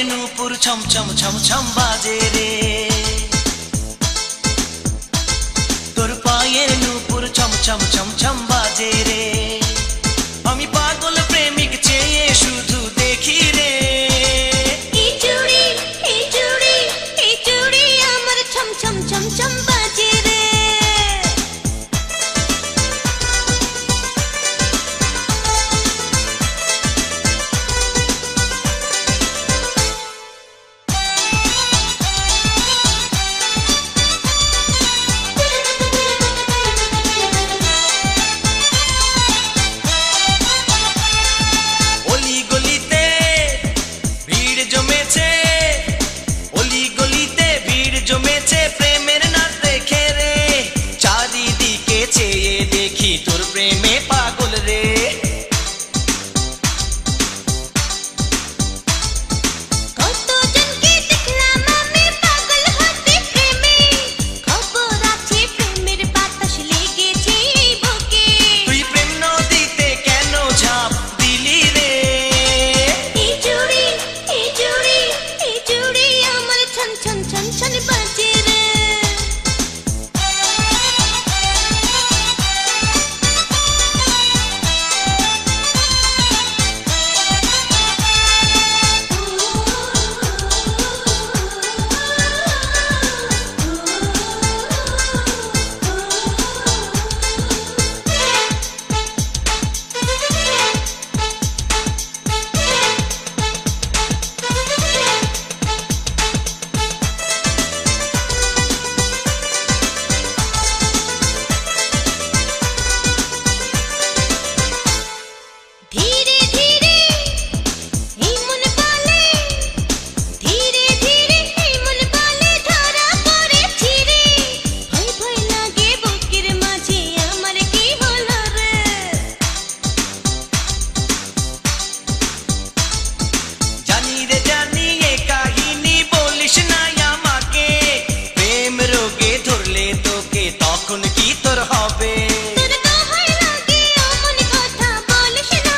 নূপুর ছম ছম ছম ছম বাজে রে তোর পায়ের নূপুর ছম ছম ছম ছম বাজে রে আমি পাগল প্রেমিক চেয়ে শুধু দেখি রে এই চুড়ি আমার ছম ছম ছম ছম বাজে রে প্রেমের নাচ দেখে রে চারিদিকে চেয়ে দেখি তোর প্রেমে পাগল রে কতজনকে দেখলাম আমি পাগল হতে প্রেমে খবর আছে প্রেমের বাতাস লেগেছে এই বুকে তুই প্রেম নদীতে কেন ঝাঁপ দিলি রে এই চুড়ি আমার ছন ছন ছন ছন বাজে রে ধীরে ধীরে এই মন বলে ধরা পড়েছি রে ভয় ভয় লাগে বুকের মাঝে আমার কি হলো রে জানি রে জানি এ কাহিনী বলিস না আমাকে প্রেম রোগে ধরলে তোকে তখন কি তোর হবে তোর তো ভয় লাগে অমন কথা বলিস না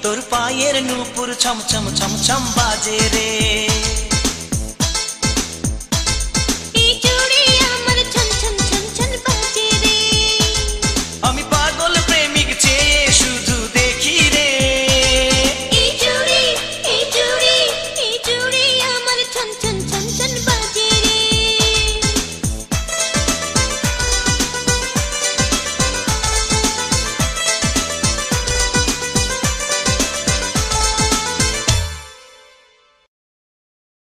তোর পায়ের নূপুর ছম ছম ছম ছম বাজে রে